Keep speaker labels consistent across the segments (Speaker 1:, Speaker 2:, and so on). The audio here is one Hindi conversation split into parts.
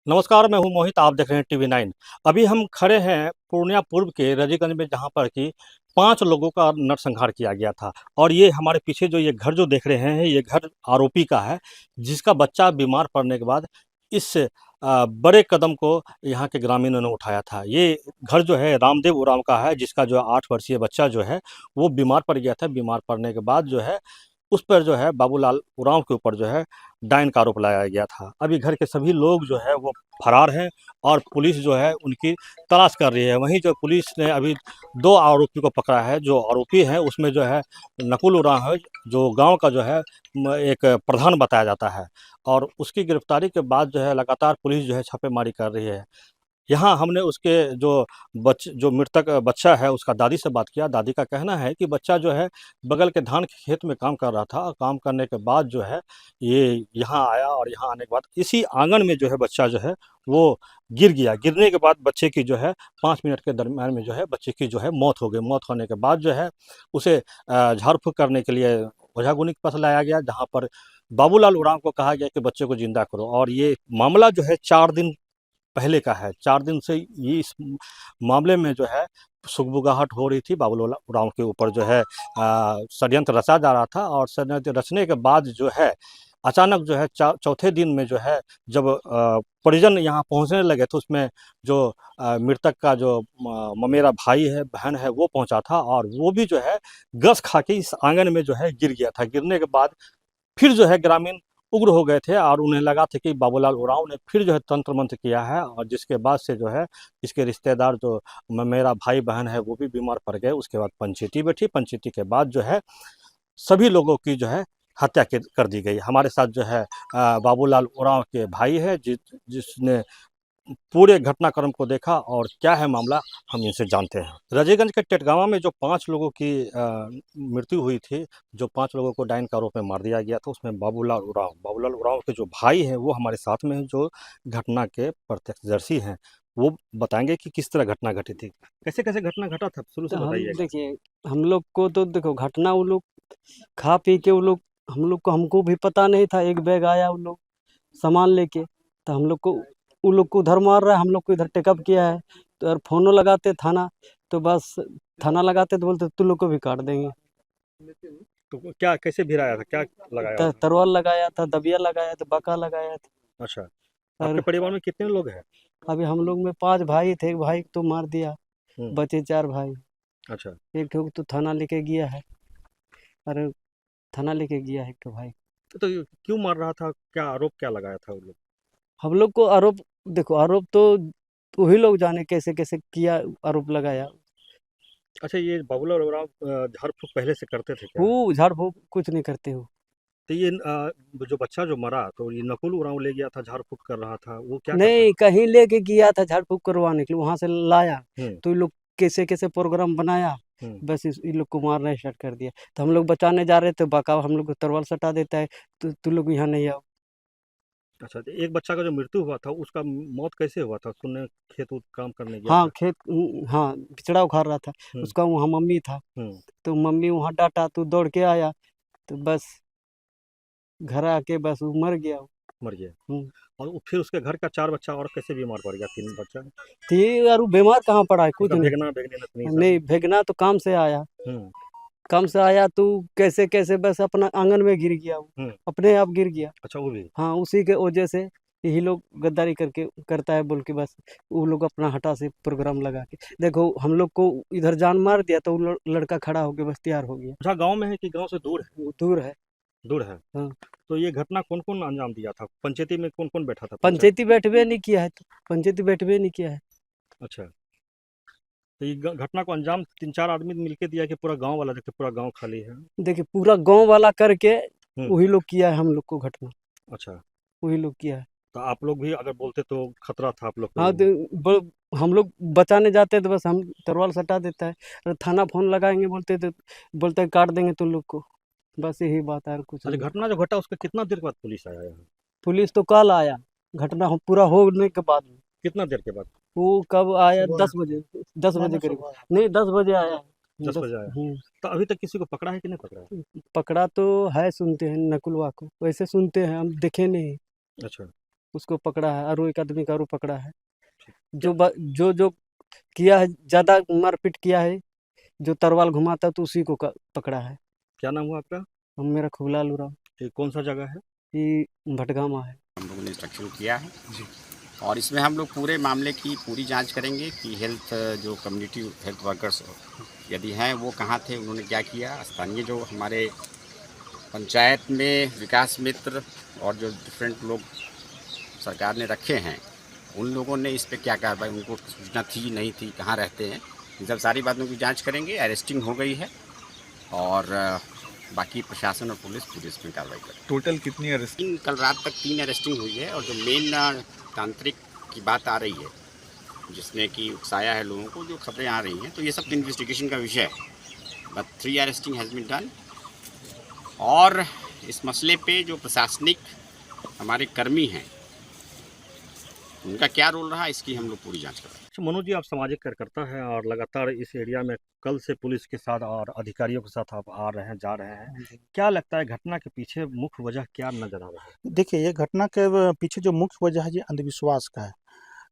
Speaker 1: नमस्कार, मैं हूं मोहित। आप देख रहे हैं टीवी 9। अभी हम खड़े हैं पूर्णिया पूर्व के रजीगंज में, जहां पर कि 5 लोगों का नरसंहार किया गया था। और ये हमारे पीछे जो ये घर जो देख रहे हैं, ये घर आरोपी का है, जिसका बच्चा बीमार पड़ने के बाद इस बड़े कदम को यहाँ के ग्रामीणों ने उठाया था। ये घर जो है रामदेव उरांव का है, जिसका जो 8 वर्षीय बच्चा जो है वो बीमार पड़ गया था। बीमार पड़ने के बाद जो है उस पर जो है बाबूलाल उरांव के ऊपर जो है डायन का आरोप लगाया गया था। अभी घर के सभी लोग जो है वो फरार हैं और पुलिस जो है उनकी तलाश कर रही है। वहीं जो पुलिस ने अभी 2 आरोपी को पकड़ा है। जो आरोपी हैं उसमें जो है नकुल उरांव है, जो गांव का जो है एक प्रधान बताया जाता है। और उसकी गिरफ्तारी के बाद जो है लगातार पुलिस जो है छापेमारी कर रही है। यहाँ हमने उसके जो मृतक बच्चा है उसका दादी से बात किया। दादी का कहना है कि बच्चा जो है बगल के धान के खेत में काम कर रहा था, और काम करने के बाद जो है ये यहाँ आया, और यहाँ आने के बाद इसी आंगन में जो है बच्चा जो है वो गिर गया। गिरने के बाद बच्चे की जो है 5 मिनट के दरमियान में जो है बच्चे की जो है मौत हो गई। मौत होने के बाद जो है उसे झाड़ फूँक करने के लिए ओझा-गुनी के पास लाया गया, जहाँ पर बाबूलाल उरांव को कहा गया कि बच्चे को ज़िंदा करो। और ये मामला जो है 4 दिन पहले का है। 4 दिन से ये इस मामले में जो है सुगबुगाहट हो रही थी। बाबूलाल उरांव के ऊपर जो है षड्यंत्र रचा जा रहा था, और षड्यंत्र रचने के बाद जो है अचानक जो है चौथे दिन में जो है जब परिजन यहाँ पहुँचने लगे, तो उसमें जो मृतक का जो ममेरा भाई है, बहन है, वो पहुँचा था। और वो भी जो है गस खा के इस आंगन में जो है गिर गया था। गिरने के बाद फिर जो है ग्रामीण उग्र हो गए थे, और उन्हें लगा था कि बाबूलाल उरांव ने फिर जो है तंत्र मंत्र किया है। और जिसके बाद से जो है इसके रिश्तेदार जो मेरा भाई बहन है वो भी बीमार पड़ गए। उसके बाद पंचायती बैठी। पंचायती के बाद जो है सभी लोगों की जो है हत्या कर दी गई। हमारे साथ जो है बाबूलाल उरांव के भाई है, जिसने पूरे घटनाक्रम को देखा। और क्या है मामला, हम इनसे जानते हैं। रजीगंज के टेटगांवा में जो 5 लोगों की मृत्यु हुई थी, जो 5 लोगों को डायन के आरोप में मार दिया गया था, उसमें बाबूलाल उरांव के जो भाई हैं वो हमारे साथ में हैं, जो घटना के प्रत्यक्षदर्शी हैं। वो बताएंगे कि किस तरह घटना घटी थी, कैसे कैसे घटना घटा था, शुरू से
Speaker 2: तो हम
Speaker 1: बताइएगा।
Speaker 2: देखिए, हम लोग को तो देखो घटना वो लोग खा पी के वो लोग हम लोग को हमको भी पता नहीं था। एक बैग आया वो लोग सामान लेके, तो हम लोग को वो लोग को उधर मार रहा है, हम लोग को इधर टेकअप किया है। तो यार फोनो लगाते थाना, तो बस थाना लगाते तो बोलते तू लोग को भी काट देंगे।
Speaker 1: तो क्या कैसे भिड़ाया था, क्या लगाया हुआ था?
Speaker 2: तरवाल लगाया था, दबिया लगाया था, बका लगाया था।
Speaker 1: अच्छा, आपके
Speaker 2: और
Speaker 1: परिवार में कितने लोग हैं?
Speaker 2: अभी हम लोग में 5 भाई थे, एक भाई को तो मार दिया,
Speaker 1: हम्म।
Speaker 2: बचे 4 भाई।
Speaker 1: अच्छा।
Speaker 2: एक ठो तो थाना लेके गया है। अरे थाना लेके गया है एक ठो भाई।
Speaker 1: तो ये क्यों मार रहा था, क्या आरोप क्या लगाया था वो लोग?
Speaker 2: हम लोग को आरोप, देखो आरोप तो वही लोग जाने कैसे कैसे किया, आरोप लगाया।
Speaker 1: अच्छा, ये बाबूलाल उरांव झाड़ फूँक पहले से करते थे क्या?
Speaker 2: वो झाड़ फूक कुछ नहीं करते हो।
Speaker 1: तो ये जो बच्चा जो मरा, तो ये नकुल उरांव ले गया था, झाड़ फूँक कर रहा था, वो क्या करता
Speaker 2: नहीं,
Speaker 1: था?
Speaker 2: कहीं लेके गया था झाड़ फूक करवाने के लिए, वहां से लाया।
Speaker 1: हुँ,
Speaker 2: तो ये लोग कैसे कैसे प्रोग्राम बनाया,
Speaker 1: हुँ।
Speaker 2: बस इन लोग को मारना स्टार्ट कर दिया। तो हम लोग बचाने जा रहे थे, बका हम लोग को तरवाल सटा देता है, तो तू लोग यहाँ नहीं आओ।
Speaker 1: अच्छा, तो एक बच्चा का जो मृत्यु हुआ था, उसका मौत कैसे हुआ था? सुने खेत-ऊत काम करने गया
Speaker 2: हाँ
Speaker 1: था।
Speaker 2: खेत, हाँ बिचड़ा उखाड़ रहा था।
Speaker 1: हुँ,
Speaker 2: उसका वहाँ मम्मी था,
Speaker 1: हुँ,
Speaker 2: तो मम्मी वहाँ डांटा, तो दौड़ के आया, तो बस घर आके बस वो मर गया।
Speaker 1: मर गया।
Speaker 2: हम्म।
Speaker 1: और वो फिर उसके घर का 4 बच्चा और कैसे बीमार पड़ गया, 3 बच्चा?
Speaker 2: तो ये यार वो बीमार कहाँ पड़ा है, कुछ
Speaker 1: उसका
Speaker 2: नहीं।
Speaker 1: भेगना-भेगनी नतनी सब?
Speaker 2: नहीं भेगना तो काम से आया,
Speaker 1: हुँ,
Speaker 2: काम से आया तो कैसे कैसे बस अपना आंगन में गिर गया वो,
Speaker 1: हुँ।
Speaker 2: अपने आप गिर गया।
Speaker 1: अच्छा, वो भी?
Speaker 2: हाँ उसी के वजह से यही लोग गद्दारी करके करता है बोल के, बस वो लोग अपना हटा से प्रोग्राम लगा के। देखो हम लोग को इधर जान मार दिया, तो वो लड़का खड़ा हो गया, बस तैयार हो गया।
Speaker 1: अच्छा, गाँव में है कि गाँव से दूर है?
Speaker 2: वो दूर है।
Speaker 1: दूर है।
Speaker 2: हाँ
Speaker 1: तो ये घटना कौन-कौन अंजाम दिया था? पंचायती में कौन-कौन बैठा था पंचायत?
Speaker 2: पंचायती बैठवे नहीं किया है, तो पंचायती बैठवे नहीं किया है।
Speaker 1: अच्छा। तो ये घटना को अंजाम 3-4 आदमी मिलके दिया कि पूरा गांव वाला, देखते पूरा गांव खाली है?
Speaker 2: देखिए पूरा गांव वाला करके
Speaker 1: हम्म।
Speaker 2: वही लोग किया है हम लोग को घटना,
Speaker 1: अच्छा।
Speaker 2: वही लोग किया है।
Speaker 1: तो आप लोग भी अगर बोलते तो खतरा था आप लोग
Speaker 2: हाँ
Speaker 1: को?
Speaker 2: तो हम लोग बचाने जाते हैं तो बस हम तरवाल सटा देता है। और थाना फोन लगाएंगे बोलते तो बोलते हैं काट देंगे तुम लोग को। बस यही बात है और कुछ
Speaker 1: अच्छा,
Speaker 2: नहीं।
Speaker 1: घटना जो घटा उसका कितना देर के बाद पुलिस आया यहाँ?
Speaker 2: पुलिस तो कल आया, घटना पूरा होने के बाद में।
Speaker 1: कितना देर के बाद?
Speaker 2: वो कब आया,
Speaker 1: सुबह।
Speaker 2: 10 बजे, 10 बजे करीब।
Speaker 1: सुबह।
Speaker 2: नहीं 10 बजे आया है,
Speaker 1: 10
Speaker 2: दस।
Speaker 1: बजे आया?
Speaker 2: हम्म।
Speaker 1: तो अभी तक किसी को पकड़ा है कि नहीं पकड़ा है?
Speaker 2: पकड़ा तो है, सुनते हैं नकुलवा को, वैसे सुनते हैं, हम देखे नहीं।
Speaker 1: अच्छा।
Speaker 2: उसको पकड़ा है, और एक आदमी का और पकड़ा है। जो किया है, ज़्यादा मारपीट किया है, जो तरवाल घुमाता तो उसी को पकड़ा है।
Speaker 1: क्या नाम हुआ आपका?
Speaker 2: मेरा खुबलाल उरांव।
Speaker 1: ये कौन सा जगह है?
Speaker 2: ये भटगामा है।
Speaker 3: हम लोगों ने इंस्ट्रक्शन किया है और इसमें हम लोग पूरे मामले की पूरी जांच करेंगे कि हेल्थ जो कम्युनिटी हेल्थ वर्कर्स यदि हैं वो कहाँ थे, उन्होंने क्या किया। स्थानीय जो हमारे पंचायत में विकास मित्र और जो डिफरेंट लोग सरकार ने रखे हैं, उन लोगों ने इस पे क्या कार्रवाई, उनको सूचना थी नहीं थी, कहाँ रहते हैं, इन सब सारी बातों की जांच करेंगे। अरेस्टिंग हो गई है और बाकी प्रशासन और पुलिस पूरी इसमें कार्रवाई करें।
Speaker 4: टोटल कितनी अरेस्ट?
Speaker 3: कल रात तक 3 अरेस्टिंग हुई है और जो मेन तांत्रिक की बात आ रही है, जिसने कि उकसाया है लोगों को, जो खबरें आ रही हैं, तो ये सब इन्वेस्टिगेशन का विषय है। But 3 arresting has been done. और इस मसले पे जो प्रशासनिक हमारे कर्मी हैं, उनका क्या रोल रहा, इसकी हम लोग पूरी जांच कर रहे हैं।
Speaker 1: अच्छा मनोज जी, आप सामाजिक कार्यकर्ता हैं और लगातार इस एरिया में कल से पुलिस के साथ और अधिकारियों के साथ आप आ रहे हैं, जा रहे हैं, क्या लगता है घटना के पीछे मुख्य वजह क्या नजर आ रहा है?
Speaker 5: देखिए, ये घटना के पीछे जो मुख्य वजह है, ये अंधविश्वास का है।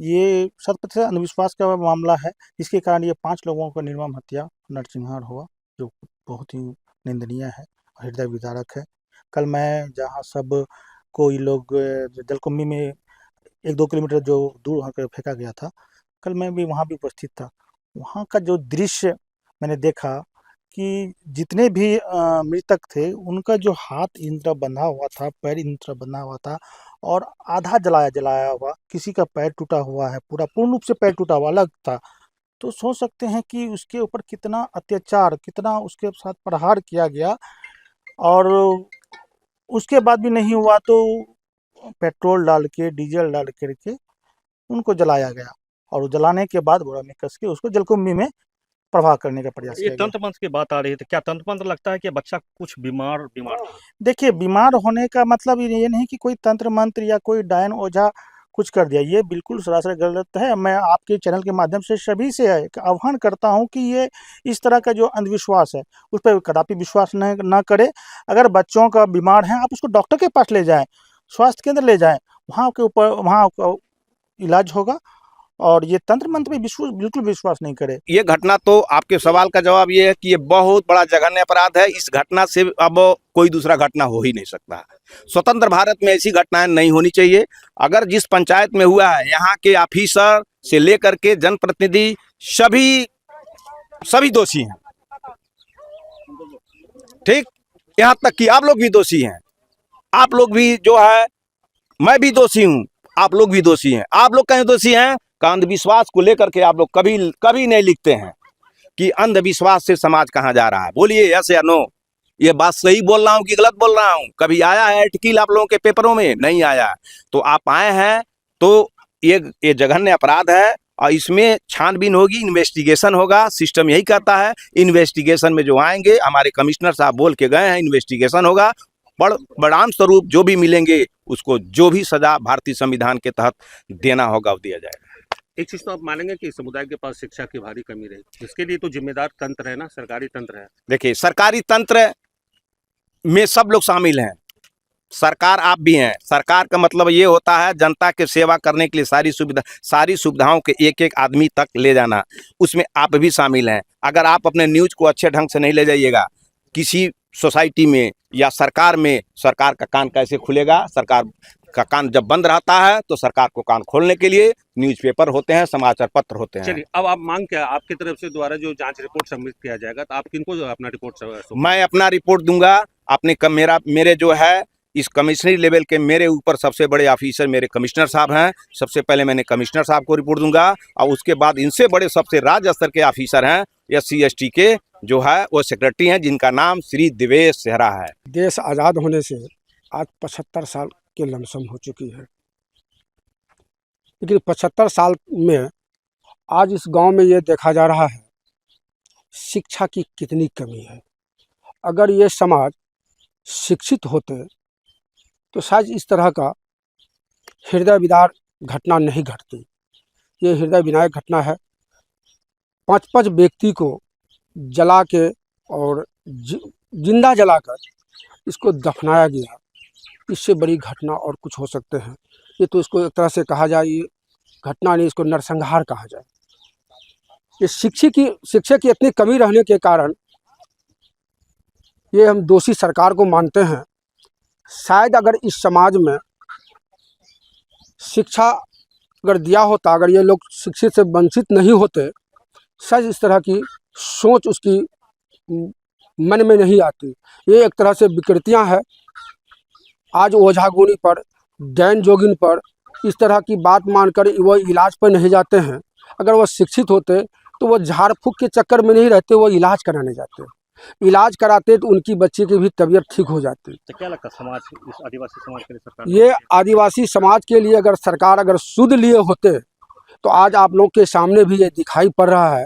Speaker 5: ये 100% अंधविश्वास का मामला है, जिसके कारण ये 5 लोगों का निर्मम हत्या नरसंहार हुआ, जो बहुत ही निंदनीय है और हृदय विदारक है। कल मैं जहाँ सब कोई लोग जलकुंभी में 1-2 किलोमीटर जो दूर वहाँ पे फेंका गया था, कल मैं भी वहाँ भी उपस्थित था। वहाँ का जो दृश्य मैंने देखा कि जितने भी मृतक थे, उनका जो हाथ इन तरह बंधा हुआ था, पैर इन तरह बंधा हुआ था और आधा जलाया हुआ, किसी का पैर टूटा हुआ है, पूर्ण रूप से पैर टूटा हुआ अलग था। तो सोच सकते हैं कि उसके ऊपर कितना अत्याचार, कितना उसके साथ प्रहार किया गया। और उसके बाद भी नहीं हुआ तो पेट्रोल डाल के, डीजल डाल करके उनको जलाया गया और जलाने के बाद बोरा में कस के उसको जलकुंभी में प्रवाह करने का प्रयास
Speaker 1: ये
Speaker 5: किया गया।
Speaker 1: तंत्र मंत्र की बात आ रही थी, क्या तंत्र मंत्र लगता है कि बच्चा कुछ बीमार था?
Speaker 5: देखिए, बीमार होने का मतलब ये नहीं कि कोई तंत्र मंत्र या कोई डायन ओझा कुछ कर दिया, ये बिल्कुल सरासर गलत है। मैं आपके चैनल के माध्यम से सभी से आह्वान करता हूं कि ये इस तरह का जो अंधविश्वास है, उस पर कदापि विश्वास न करें। अगर बच्चों का बीमार है, आप उसको डॉक्टर के पास ले जाएं, स्वास्थ्य केंद्र ले जाएं, वहाँ इलाज होगा। और ये तंत्र मंत्र पे बिल्कुल विश्वास नहीं करे।
Speaker 6: ये घटना, तो आपके सवाल का जवाब ये है कि ये बहुत बड़ा जघन्य अपराध है। इस घटना से अब कोई दूसरा घटना हो ही नहीं सकता। स्वतंत्र भारत में ऐसी घटनाएं नहीं होनी चाहिए। अगर जिस पंचायत में हुआ है, यहाँ के ऑफिसर से लेकर के जनप्रतिनिधि सभी दोषी हैं, ठीक, यहाँ तक कि आप लोग भी दोषी हैं। आप लोग भी जो है, मैं भी दोषी हूँ, आप लोग भी दोषी हैं। आप लोग कहीं दोषी हैं का अंधविश्वास को लेकर के आप लोग कभी नहीं लिखते हैं कि अंधविश्वास से समाज कहाँ जा रहा है। बोलिए यस या नो, ये बात सही बोल रहा हूँ कि गलत बोल रहा हूँ? कभी आया है आर्टिकल आप लोगों के पेपरों में? नहीं आया। तो आप आए हैं तो ये जघन्य अपराध है और इसमें छानबीन होगी, इन्वेस्टिगेशन होगा। सिस्टम यही कहता है, इन्वेस्टिगेशन में जो आएंगे, हमारे कमिश्नर साहब बोल के गए हैं, इन्वेस्टिगेशन होगा। परिणाम स्वरूप जो भी मिलेंगे, उसको जो भी सजा भारतीय संविधान के तहत देना होगा वो दिया जाएगा।
Speaker 7: एक चीज तो आप मानेंगे कि समुदाय के पास शिक्षा की भारी कमी रही, इसके लिए तो जिम्मेदार तंत्र है ना, सरकारी तंत्र है।
Speaker 6: देखिए, सरकारी तंत्र में सब लोग शामिल हैं, सरकार आप भी हैं। सरकार का मतलब ये होता है जनता के सेवा करने के लिए सारी सुविधाओं के एक आदमी तक ले जाना, उसमें आप भी शामिल हैं। अगर आप अपने न्यूज को अच्छे ढंग से नहीं ले जाइएगा किसी सोसाइटी में या सरकार में, सरकार का कान कैसे खुलेगा? सरकार का कान जब बंद रहता है तो सरकार को कान खोलने के लिए न्यूज़पेपर होते हैं, समाचार पत्र होते हैं।
Speaker 7: चलिए, अब आप मांग क्या, आपकी तरफ से द्वारा जो जांच रिपोर्ट सबमिट किया जाएगा, तो आप किनको अपना रिपोर्ट?
Speaker 6: मैं अपना रिपोर्ट दूंगा अपने मेरे जो है इस कमिश्नरी लेवल के मेरे ऊपर सबसे बड़े ऑफिसर मेरे कमिश्नर साहब हैं। सबसे पहले मैंने कमिश्नर साहब को रिपोर्ट दूंगा और उसके बाद इनसे बड़े सबसे राज्य स्तर के ऑफिसर हैं SC ST के, जो है वो सेक्रेटरी हैं, जिनका नाम श्री दिवेश सेहरा है।
Speaker 8: देश आज़ाद होने से आज 75 साल के लमसम हो चुकी है, लेकिन 75 साल में आज इस गांव में ये देखा जा रहा है शिक्षा की कितनी कमी है। अगर ये समाज शिक्षित होते तो शायद इस तरह का हृदय विदारक घटना नहीं घटती। ये हृदय विनायक घटना है। 5 व्यक्ति को जला के और जिंदा जलाकर इसको दफनाया गया। इससे बड़ी घटना और कुछ हो सकते हैं। ये तो इसको एक तरह से कहा जाए, ये घटना नहीं, इसको नरसंहार कहा जाए। ये शिक्षा की इतनी कमी रहने के कारण ये हम दोषी सरकार को मानते हैं। शायद अगर इस समाज में शिक्षा अगर दिया होता, अगर ये लोग शिक्षित से वंचित नहीं होते, शायद इस तरह की सोच उसकी मन में नहीं आती। ये एक तरह से विकृतियां हैं। आज ओझा गुनी पर, डैन जोगिन पर इस तरह की बात मानकर वो इलाज पर नहीं जाते हैं। अगर वो शिक्षित होते तो वो झाड़ फूक के चक्कर में नहीं रहते, वो इलाज कराने जाते। इलाज कराते तो उनकी बच्ची की भी तबीयत ठीक हो जाती।
Speaker 1: तो क्या लगता है समाज, इस आदिवासी समाज के लिए सरकार
Speaker 8: ये आदिवासी समाज के लिए अगर सरकार अगर सुध लिए होते तो आज आप लोग के सामने भी ये दिखाई पड़ रहा है।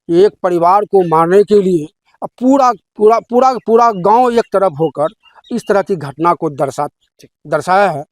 Speaker 8: एक परिवार को मारने के लिए अब पूरा गांव एक तरफ होकर इस तरह की घटना को दर्शाया है।